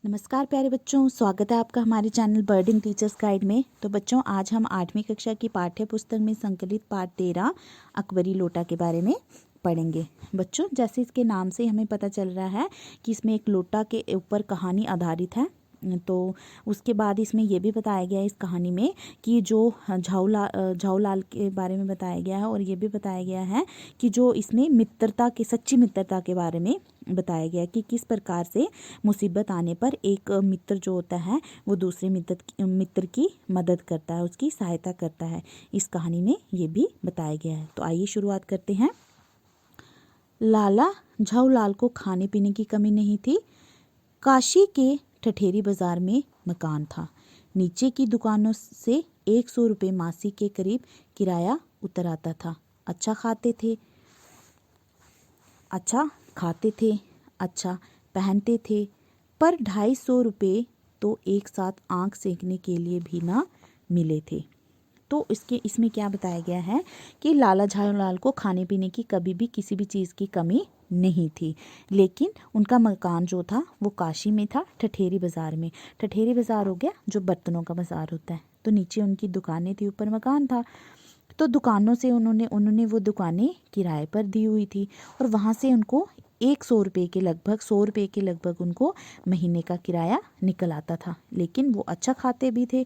नमस्कार प्यारे बच्चों, स्वागत है आपका हमारे चैनल बर्डिंग टीचर्स गाइड में। तो बच्चों, आज हम 8वीं कक्षा की पाठ्य पुस्तक में संकलित पाठ 13 अकबरी लोटा के बारे में पढ़ेंगे। बच्चों, जैसे इसके नाम से हमें पता चल रहा है कि इसमें एक लोटा के ऊपर कहानी आधारित है। तो उसके बाद इसमें यह भी बताया गया है इस कहानी में कि जो झाऊलाल के बारे में बताया गया है, और ये भी बताया गया है कि जो इसमें सच्ची मित्रता के बारे में बताया गया कि किस प्रकार से मुसीबत आने पर एक मित्र जो होता है वो दूसरे मित्र की मदद करता है, उसकी सहायता करता है। इस कहानी में ये भी बताया गया है। तो आइए शुरुआत करते हैं। लाला झाऊलाल को खाने पीने की कमी नहीं थी। काशी के ठठेरी बाजार में मकान था। नीचे की दुकानों से 100 रुपये मासिक के करीब किराया उतर आता था। अच्छा खाते थे, अच्छा पहनते थे, पर 250 रुपये तो एक साथ आंख सेकने के लिए भी ना मिले थे। तो इसमें क्या बताया गया है कि लाला झाऊलाल को खाने पीने की कभी भी किसी भी चीज़ की कमी नहीं थी, लेकिन उनका मकान जो था वो काशी में था, ठठेरी बाज़ार में। ठठेरी बाज़ार हो गया जो बर्तनों का बाज़ार होता है। तो नीचे उनकी दुकानें थी, ऊपर मकान था। तो दुकानों से उन्होंने वो दुकानें किराए पर दी हुई थी, और वहाँ से उनको 100 रुपये के लगभग उनको महीने का किराया निकल आता था। लेकिन वो अच्छा खाते भी थे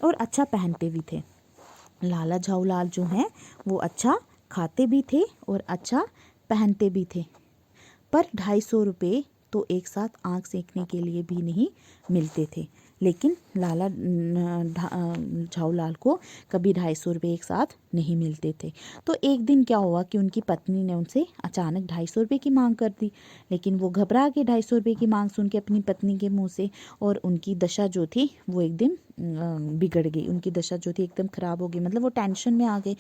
और अच्छा पहनते भी थे। लाला झाऊलाल जो हैं वो अच्छा खाते भी थे और अच्छा पहनते भी थे, पर 250 रुपये तो एक साथ आंख सेकने के लिए भी नहीं मिलते थे। लेकिन लाला झाऊलाल को कभी 250 रुपये एक साथ नहीं मिलते थे। तो एक दिन क्या हुआ कि उनकी पत्नी ने उनसे अचानक 250 रुपये की मांग कर दी। लेकिन वो घबरा के 250 रुपये की मांग सुन के अपनी पत्नी के मुंह से, और उनकी दशा जो थी वो एकदम बिगड़ गई। उनकी दशा जो थी एकदम ख़राब हो गई, मतलब वो टेंशन में आ गए।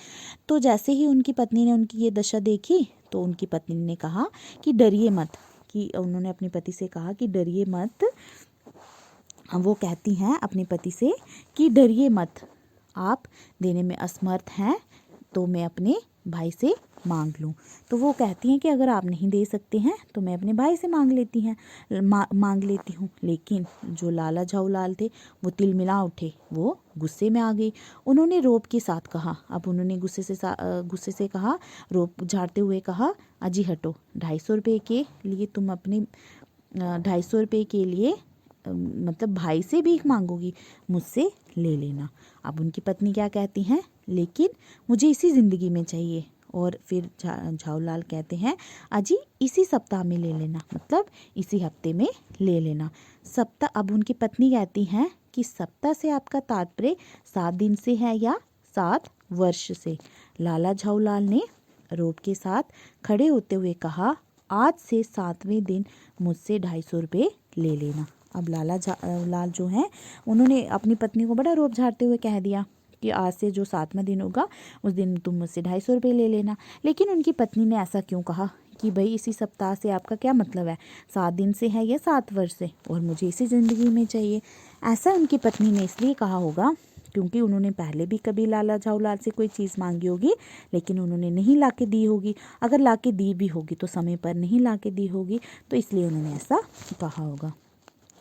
तो जैसे ही उनकी पत्नी ने उनकी ये दशा देखी तो उनकी पत्नी ने कहा कि डरिए मत, कि उन्होंने अपने पति से कहा कि डरिए मत। वो कहती हैं अपने पति से कि डरिए मत, आप देने में असमर्थ हैं तो मैं अपने भाई से मांग लूं। तो वो कहती हैं कि अगर आप नहीं दे सकते हैं तो मैं अपने भाई से मांग लेती हूँ। लेकिन जो लाला झाऊलाल थे वो तिलमिला उठे, वो गुस्से में आ गई। उन्होंने रोब के साथ कहा, अब उन्होंने गुस्से से कहा, रोब झाड़ते हुए कहा, अजी हटो, 250 रुपये के लिए तुम अपने 250 रुपये के लिए मतलब भाई से भीख मांगोगी, मुझसे ले लेना। अब उनकी पत्नी क्या कहती हैं, लेकिन मुझे इसी ज़िंदगी में चाहिए। और फिर झाऊलाल कहते हैं, अजी इसी सप्ताह में ले लेना, मतलब इसी हफ्ते में ले लेना। सप्ताह, अब उनकी पत्नी कहती हैं कि सप्ताह से आपका तात्पर्य 7 दिन से है या 7 वर्ष से। लाला झाऊलाल ने रोब के साथ खड़े होते हुए कहा, आज से 7वें दिन मुझसे 250 रुपये ले लेना। अब लाल जो हैं उन्होंने अपनी पत्नी को बड़ा रोब झाड़ते हुए कह दिया कि आज से जो 7वां दिन होगा उस दिन तुम मुझसे 250 रुपये ले लेना। लेकिन उनकी पत्नी ने ऐसा क्यों कहा कि भाई इसी सप्ताह से आपका क्या मतलब है, 7 दिन से है या 7 वर्ष से, और मुझे इसी ज़िंदगी में चाहिए। ऐसा उनकी पत्नी ने इसलिए कहा होगा क्योंकि उन्होंने पहले भी कभी लाला झाऊलाल से कोई चीज़ मांगी होगी, लेकिन उन्होंने नहीं ला के दी होगी। अगर ला के दी भी होगी तो समय पर नहीं ला के दी होगी, तो इसलिए उन्होंने ऐसा कहा होगा।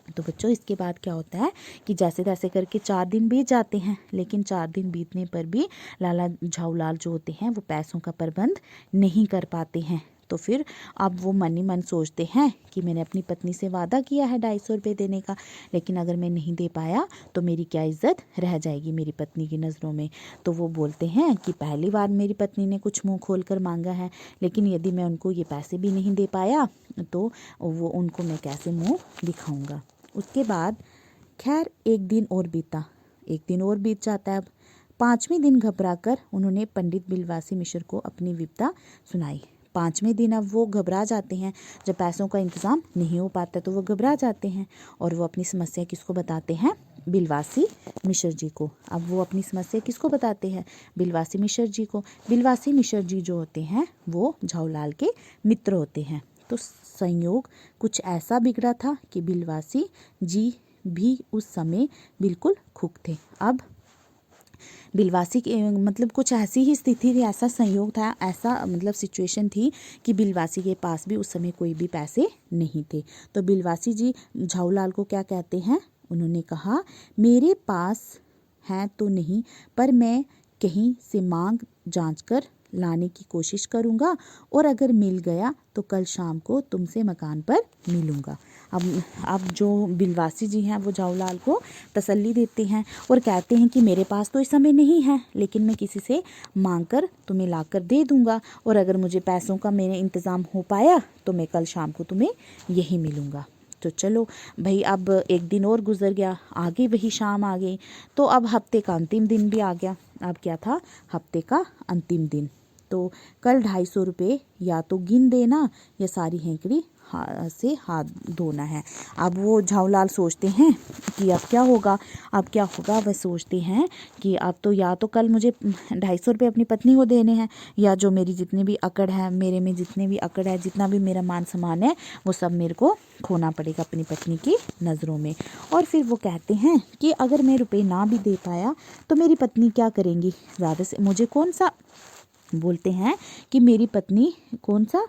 तो बच्चों, इसके बाद क्या होता है कि जैसे तैसे करके 4 दिन बीत जाते हैं, लेकिन 4 दिन बीतने पर भी लाला झाऊलाल जो होते हैं वो पैसों का प्रबंध नहीं कर पाते हैं। तो फिर अब वो मन ही मन सोचते हैं कि मैंने अपनी पत्नी से वादा किया है 250 रुपये देने का, लेकिन अगर मैं नहीं दे पाया तो मेरी क्या इज्जत रह जाएगी मेरी पत्नी की नज़रों में। तो वो बोलते हैं कि पहली बार मेरी पत्नी ने कुछ मुंह खोल कर मांगा है, लेकिन यदि मैं उनको ये पैसे भी नहीं दे पाया तो वो उनको मैं कैसे मुँह दिखाऊँगा। उसके बाद खैर एक दिन और बीत जाता है। अब 5वें दिन घबराकर उन्होंने पंडित बिलवासी मिश्र को अपनी विपदा सुनाई। 5वें दिन अब वो घबरा जाते हैं, जब पैसों का इंतज़ाम नहीं हो पाता तो वो घबरा जाते हैं, और वो अपनी समस्या किसको बताते हैं, बिलवासी मिश्र जी को। अब वो अपनी समस्या किसको बताते हैं, बिलवासी मिश्र जी को। बिलवासी मिश्र जी जो होते हैं वो झाऊलाल के मित्र होते हैं। तो संयोग कुछ ऐसा बिगड़ा था कि बिलवासी जी भी उस समय बिल्कुल खुक थे। अब बिलवासी मतलब कुछ ऐसी ही स्थिति थी, ऐसा संयोग था, ऐसा मतलब सिचुएशन थी कि बिलवासी के पास भी उस समय कोई भी पैसे नहीं थे। तो बिलवासी जी झाऊलाल को क्या कहते हैं, उन्होंने कहा मेरे पास है तो नहीं, पर मैं कहीं से मांग जांच कर लाने की कोशिश करूँगा, और अगर मिल गया तो कल शाम को तुमसे मकान पर मिलूँगा। अब जो बिलवासी जी हैं वो झाऊलाल को तसल्ली देते हैं और कहते हैं कि मेरे पास तो इस समय नहीं है, लेकिन मैं किसी से मांग कर तुम्हें ला कर दे दूँगा, और अगर मुझे पैसों का मेरे इंतज़ाम हो पाया तो मैं कल शाम को तुम्हें यहीं मिलूँगा। तो चलो भाई, अब एक दिन और गुजर गया, आगे वही शाम आ गई। तो अब हफ्ते का अंतिम दिन भी आ गया। अब क्या था, हफ्ते का अंतिम दिन। तो कल 250 रुपये या तो गिन देना या सारी हैंकड़ी से हाथ धोना है। अब वो झाऊलाल सोचते हैं कि अब क्या होगा, अब क्या होगा। वह सोचते हैं कि अब तो या तो कल मुझे 250 रुपये अपनी पत्नी को देने हैं, या जो मेरी जितनी भी अकड़ है, मेरे में जितने भी अकड़ है, जितना भी मेरा मान सम्मान है, वो सब मेरे को खोना पड़ेगा अपनी पत्नी की नज़रों में। और फिर वो कहते हैं कि अगर मैं रुपये ना भी दे पाया तो मेरी पत्नी क्या करेंगी, ज़्यादा से मुझे कौन सा, बोलते हैं कि मेरी पत्नी कौन सा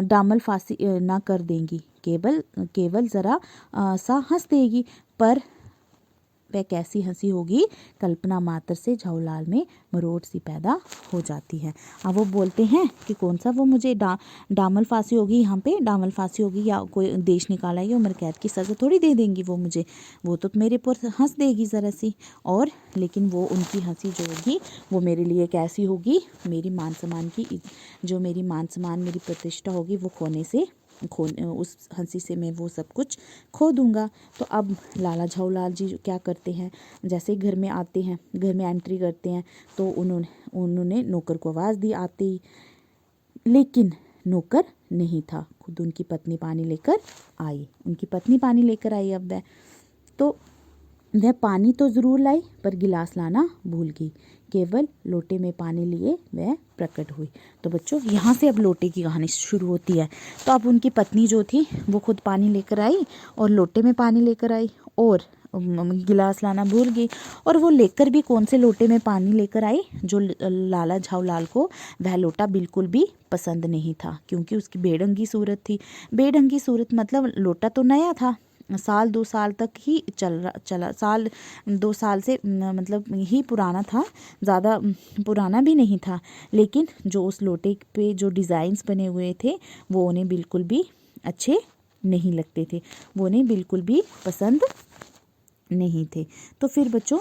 दामल फांसी ना कर देंगी, केवल ज़रा सा हंस देगी। पर वह कैसी हंसी होगी, कल्पना मात्र से झाऊलाल में मरोड़ सी पैदा हो जाती है। अब वो बोलते हैं कि कौन सा वो मुझे दामल फांसी होगी, यहाँ पे दामल फांसी होगी या कोई देश निकाला या उम्र कैद की सज़ा थोड़ी दे देंगी वो मुझे, वो तो मेरे पर हंस देगी ज़रा सी। और लेकिन वो उनकी हंसी जो होगी वो मेरे लिए कैसी होगी, मेरी मान सम्मान की, जो मेरी मान सम्मान मेरी प्रतिष्ठा होगी वो उस हंसी से मैं वो सब कुछ खो दूंगा। तो अब लाला झाऊलाल जी क्या करते हैं, जैसे ही घर में आते हैं, घर में एंट्री करते हैं, तो उन्होंने नौकर को आवाज़ दी आते ही, लेकिन नौकर नहीं था, खुद उनकी पत्नी पानी लेकर आई। उनकी पत्नी पानी लेकर आई। अब वह पानी तो ज़रूर लाई, पर गिलास लाना भूल गई। केवल लोटे में पानी लिए वह प्रकट हुई। तो बच्चों, यहाँ से अब लोटे की कहानी शुरू होती है। तो अब उनकी पत्नी जो थी वो खुद पानी लेकर आई और लोटे में पानी लेकर आई, और गिलास लाना भूल गई। और वो लेकर भी कौन से लोटे में पानी लेकर आई, जो लाला झाऊलाल को वह लोटा बिल्कुल भी पसंद नहीं था, क्योंकि उसकी बेढंगी सूरत थी। बेढंगी सूरत मतलब लोटा तो नया था, 1-2 साल तक ही चला 1-2 साल से मतलब ही पुराना था, ज़्यादा पुराना भी नहीं था। लेकिन जो उस लोटे पे जो डिज़ाइंस बने हुए थे वो उन्हें बिल्कुल भी अच्छे नहीं लगते थे, वो उन्हें बिल्कुल भी पसंद नहीं थे। तो फिर बच्चों,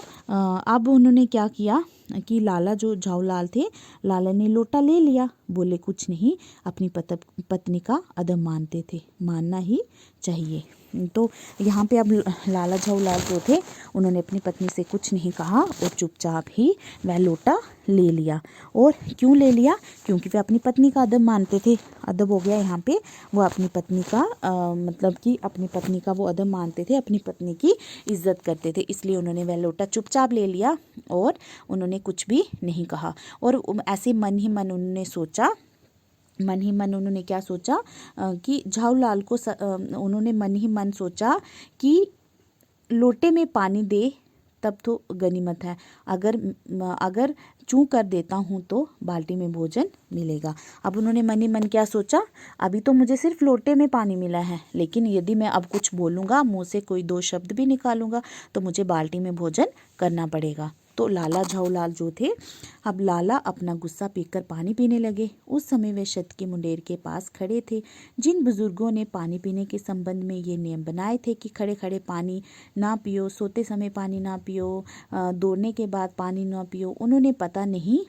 अब उन्होंने क्या किया कि लाला जो झाऊलाल थे, लाला ने लोटा ले लिया, बोले कुछ नहीं, अपनी पत्नी का अदब मानते थे, मानना ही चाहिए। तो यहाँ पे अब लाला झाऊलाल जो थे उन्होंने अपनी पत्नी से कुछ नहीं कहा और चुपचाप ही वह लोटा ले लिया। और क्यों ले लिया, क्योंकि वे अपनी पत्नी का अदब मानते थे। अदब हो गया यहाँ पे, वो अपनी पत्नी का मतलब कि अपनी पत्नी का वो अदब मानते थे, अपनी पत्नी की इज्जत करते थे, इसलिए उन्होंने वह लोटा चुपचाप ले लिया और उन्होंने कुछ भी नहीं कहा। और ऐसे मन ही मन उन्होंने क्या सोचा कि झाऊलाल को उन्होंने मन ही मन सोचा कि लोटे में पानी दे तब तो गनीमत है, अगर चूं कर देता हूँ तो बाल्टी में भोजन मिलेगा। अब उन्होंने मन ही मन क्या सोचा, अभी तो मुझे सिर्फ लोटे में पानी मिला है, लेकिन यदि मैं अब कुछ बोलूँगा, मुँह से कोई 2 शब्द भी निकालूंगा तो मुझे बाल्टी में भोजन करना पड़ेगा। तो लाला झाऊलाल जो थे, अब लाला अपना गुस्सा पीकर पानी पीने लगे। उस समय वे छत के मुंडेर के पास खड़े थे। जिन बुजुर्गों ने पानी पीने के संबंध में ये नियम बनाए थे कि खड़े खड़े पानी ना पियो, सोते समय पानी ना पियो, दौड़ने के बाद पानी ना पियो, उन्होंने पता नहीं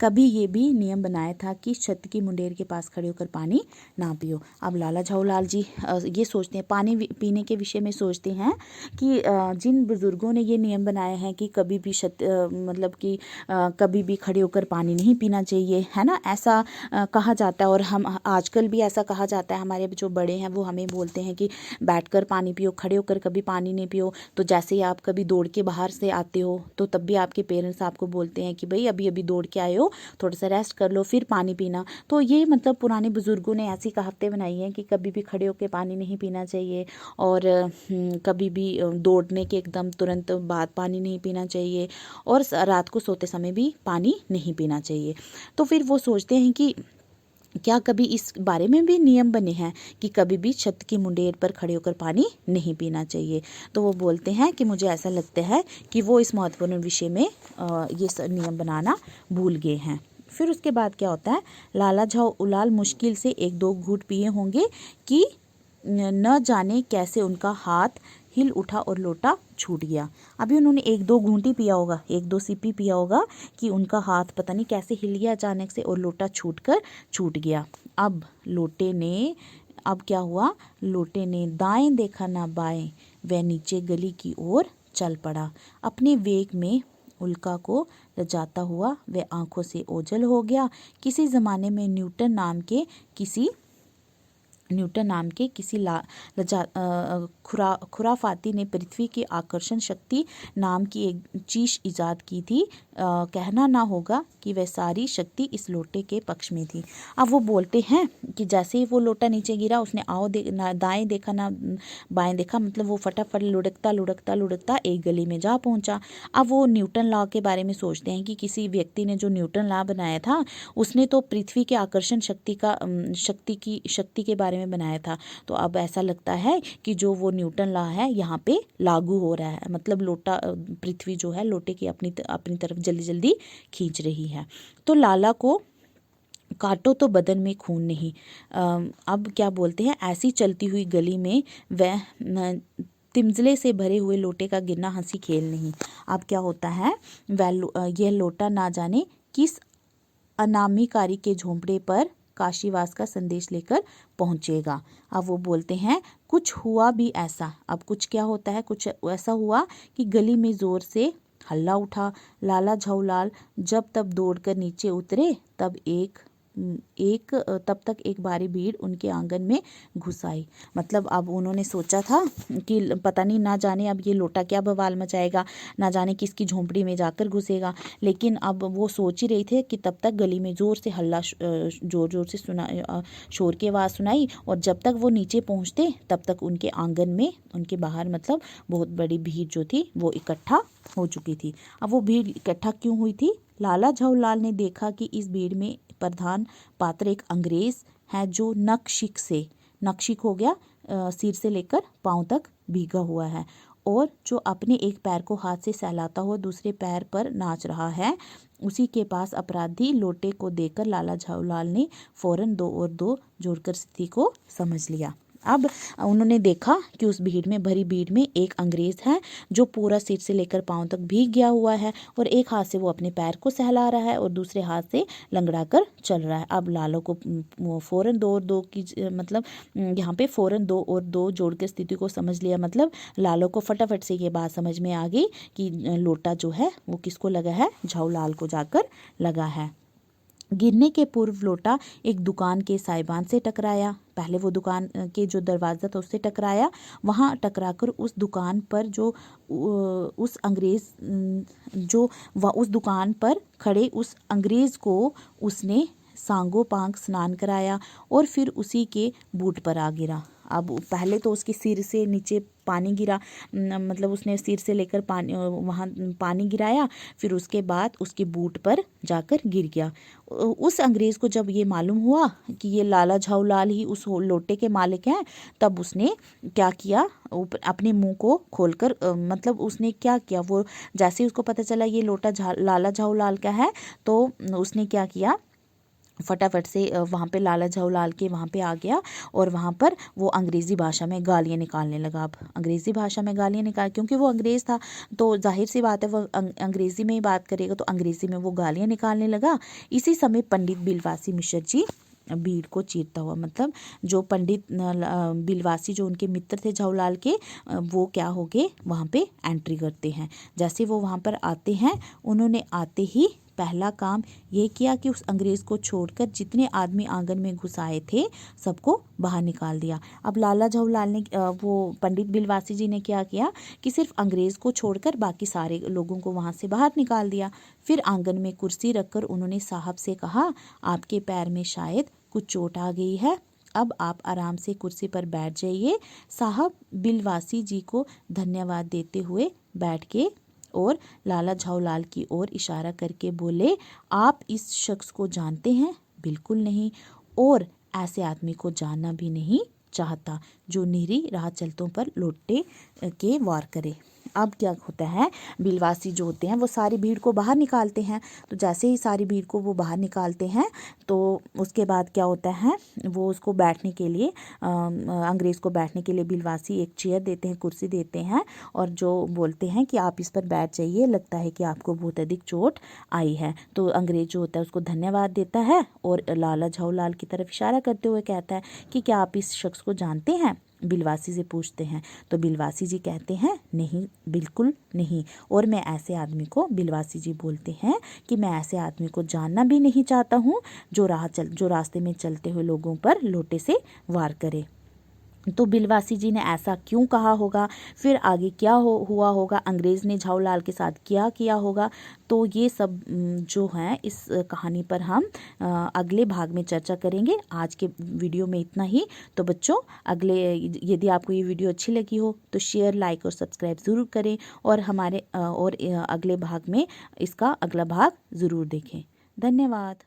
कभी ये भी नियम बनाया था कि छत की मुंडेर के पास खड़े होकर पानी ना पियो। अब लाला झाऊलाल जी ये सोचते हैं, पानी पीने के विषय में सोचते हैं कि जिन बुज़ुर्गों ने ये नियम बनाए हैं कि कभी भी मतलब कि कभी भी खड़े होकर पानी नहीं पीना चाहिए, है ना, ऐसा कहा जाता है। और हम आजकल भी ऐसा कहा जाता है, हमारे जो बड़े हैं वो हमें बोलते हैं कि बैठकर पानी पियो, खड़े होकर कभी पानी नहीं पियो। तो जैसे ही आप कभी दौड़ के बाहर से आते हो तो तब भी आपके पेरेंट्स आपको बोलते हैं कि भाई अभी अभी दौड़ के आए हो, थोड़ा सा रेस्ट कर लो, फिर पानी पीना। तो ये मतलब पुराने बुज़ुर्गों ने ऐसी कहावतें बनाई हैं कि कभी भी खड़े होकर पानी नहीं पीना चाहिए, और कभी भी दौड़ने के एकदम तुरंत बाद पानी नहीं पीना चाहिए, और रात को सोते समय भी पानी नहीं पीना चाहिए। तो फिर वो सोचते हैं कि क्या कभी इस बारे में भी नियम बने हैं कि कभी भी छत की मुंडेर पर खड़े होकर पानी नहीं पीना चाहिए। तो वो बोलते हैं कि मुझे ऐसा लगता है कि वो इस महत्वपूर्ण विषय में ये नियम बनाना भूल गए हैं। फिर उसके बाद क्या होता है, लाला झाऊ उलाल मुश्किल से 1-2 घूंट पिए होंगे कि न जाने कैसे उनका हाथ हिल उठा और लोटा छूट गया। अभी उन्होंने 1-2 घूंटी पिया होगा, 1-2 सिपी पिया होगा कि उनका हाथ पता नहीं कैसे हिल गया अचानक से और लोटा छूट गया। अब क्या हुआ, लोटे ने दाएं देखा ना बाएं, वह नीचे गली की ओर चल पड़ा। अपने वेग में उल्का को लजाता हुआ वह आंखों से ओझल हो गया। किसी ज़माने में न्यूटन नाम के किसी खुराफाती ने पृथ्वी की आकर्षण शक्ति नाम की एक चीज इजाद की थी। कहना ना होगा कि वह सारी शक्ति इस लोटे के पक्ष में थी। अब वो बोलते हैं कि जैसे ही वो लोटा नीचे गिरा, उसने ना दाएं देखा ना बाएं देखा, मतलब वो फटाफट लुढ़कता एक गली में जा पहुंचा। अब वो न्यूटन लॉ के बारे में सोचते हैं कि किसी व्यक्ति ने जो न्यूटन लॉ बनाया था, उसने तो पृथ्वी के आकर्षण शक्ति के बारे में बनाया था। तो अब ऐसा लगता है कि जो वो न्यूटन लॉ है यहाँ पे लागू हो रहा है, मतलब लोटा पृथ्वी जो है लोटे की अपनी तरफ जल्दी जल्दी खींच रही है। तो लाला को काटो तो बदन में खून नहीं। अब क्या बोलते हैं, ऐसी चलती हुई गली में वह तिमजले से भरे हुए लोटे का गिरना हंसी खेल नहीं। अब क्या होता है, यह लोटा ना जाने किस अनामिकारी के झोंपड़े पर काशीवास का संदेश लेकर पहुंचेगा। अब वो बोलते हैं कुछ हुआ भी ऐसा। अब कुछ क्या होता है, कुछ ऐसा हुआ कि गली में जोर से हल्ला उठा। लाला झाऊलाल जब तब दौड़कर नीचे उतरे, तब तक एक भारी भीड़ उनके आंगन में घुस आई। मतलब अब उन्होंने सोचा था कि पता नहीं, ना जाने अब ये लोटा क्या बवाल मचाएगा, ना जाने किसकी झोंपड़ी में जाकर घुसेगा। लेकिन अब वो सोच ही रहे थे कि तब तक गली में जोर से हल्ला जोर से शोर की आवाज़ सुनाई, और जब तक वो नीचे पहुंचते तब तक उनके आंगन में, उनके बाहर मतलब बहुत बड़ी भीड़ जो थी वो इकट्ठा हो चुकी थी। अब वो भीड़ इकट्ठा क्यों हुई थी? लाला झाऊलाल ने देखा कि इस भीड़ में प्रधान पात्र एक अंग्रेज है जो नक्शिक हो गया, सिर से लेकर पांव तक भीगा हुआ है, और जो अपने एक पैर को हाथ से सहलाता हुआ दूसरे पैर पर नाच रहा है। उसी के पास अपराधी लोटे को देखकर लाला झाऊलाल ने फौरन 2 और 2 जोड़कर स्थिति को समझ लिया। अब उन्होंने देखा कि उस भरी भीड़ में एक अंग्रेज है जो पूरा सिर से लेकर पांव तक भीग गया हुआ है, और एक हाथ से वो अपने पैर को सहला रहा है और दूसरे हाथ से लंगड़ा कर चल रहा है। अब लालो को फौरन 2 और 2 की मतलब यहाँ पे फौरन 2 और 2 जोड़ के स्थिति को समझ लिया। मतलब लालो को फटाफट से ये बात समझ में आ गई कि लोटा जो है वो किसको लगा है, झाऊलाल को जाकर लगा है। गिरने के पूर्व लोटा एक दुकान के साइबान से टकराया। पहले वो दुकान के जो दरवाज़ा था उससे टकराया, वहाँ टकराकर उस दुकान पर उस दुकान पर खड़े उस अंग्रेज़ को उसने सांगो पांग स्नान कराया और फिर उसी के बूट पर आ गिरा। अब पहले तो उसके सिर से नीचे पानी गिरा, मतलब उसने सिर से लेकर वहाँ पानी गिराया, फिर उसके बाद उसके बूट पर जाकर गिर गया। उस अंग्रेज़ को जब ये मालूम हुआ कि ये लाला झाऊलाल ही उस लोटे के मालिक हैं, तब उसने क्या किया, अपने मुंह को खोलकर मतलब उसने क्या किया, वो जैसे ही उसको पता चला ये लोटा लाला झाऊलाल का है, तो उसने क्या किया, फटाफट से वहाँ पे लाला झाऊलाल के वहाँ पे आ गया और वहाँ पर वो अंग्रेज़ी भाषा में गालियाँ निकालने लगा। अब अंग्रेज़ी भाषा में गालियाँ निकाल, क्योंकि वो अंग्रेज़ था तो जाहिर सी बात है वो अंग्रेज़ी में ही बात करेगा, तो अंग्रेज़ी में वो गालियाँ निकालने लगा। इसी समय पंडित बिलवासी मिश्र जी भीड़ को चीरता हुआ, मतलब जो पंडित बिलवासी जो उनके मित्र थे झाऊलाल के, वो क्या हो गए, वहाँ पे एंट्री करते हैं। जैसे वो वहाँ पर आते हैं, उन्होंने आते ही पहला काम ये किया कि उस अंग्रेज़ को छोड़कर जितने आदमी आंगन में घुस आए थे सबको बाहर निकाल दिया। अब लाला जवाहरलाल ने वो पंडित बिलवासी जी ने क्या किया कि सिर्फ अंग्रेज़ को छोड़कर बाकी सारे लोगों को वहाँ से बाहर निकाल दिया। फिर आंगन में कुर्सी रखकर उन्होंने साहब से कहा, आपके पैर में शायद कुछ चोट आ गई है, अब आप आराम से कुर्सी पर बैठ जाइए। साहब बिलवासी जी को धन्यवाद देते हुए बैठ के और लाला जवाहरलाल की ओर इशारा करके बोले, आप इस शख्स को जानते हैं? बिल्कुल नहीं, और ऐसे आदमी को जानना भी नहीं चाहता जो निरी राह चलतों पर लोटे के वार करे। अब क्या होता है, बिलवासी जो होते हैं वो सारी भीड़ को बाहर निकालते हैं। तो जैसे ही सारी भीड़ को वो बाहर निकालते हैं तो उसके बाद क्या होता है, वो उसको बैठने के लिए अंग्रेज़ को बैठने के लिए बिलवासी एक चेयर देते हैं, कुर्सी देते हैं, और जो बोलते हैं कि आप इस पर बैठ जाइए, लगता है कि आपको बहुत अधिक चोट आई है। तो अंग्रेज़ जो होता है उसको धन्यवाद देता है और लाला जवाहरलाल की तरफ इशारा करते हुए कहता है कि क्या आप इस शख्स को जानते हैं? बिलवासी से पूछते हैं। तो बिलवासी जी कहते हैं, नहीं, बिल्कुल नहीं, और मैं ऐसे आदमी को, बिलवासी जी बोलते हैं कि मैं ऐसे आदमी को जानना भी नहीं चाहता हूँ जो रास्ते में चलते हुए लोगों पर लोटे से वार करे। तो बिलवासी जी ने ऐसा क्यों कहा होगा, फिर आगे क्या हुआ होगा, अंग्रेज़ ने जवाहरलाल के साथ क्या किया होगा, तो ये सब जो है इस कहानी पर हम अगले भाग में चर्चा करेंगे। आज के वीडियो में इतना ही। तो बच्चों, यदि आपको ये वीडियो अच्छी लगी हो तो शेयर, लाइक और सब्सक्राइब ज़रूर करें, और हमारे अगले भाग में इसका अगला भाग ज़रूर देखें। धन्यवाद।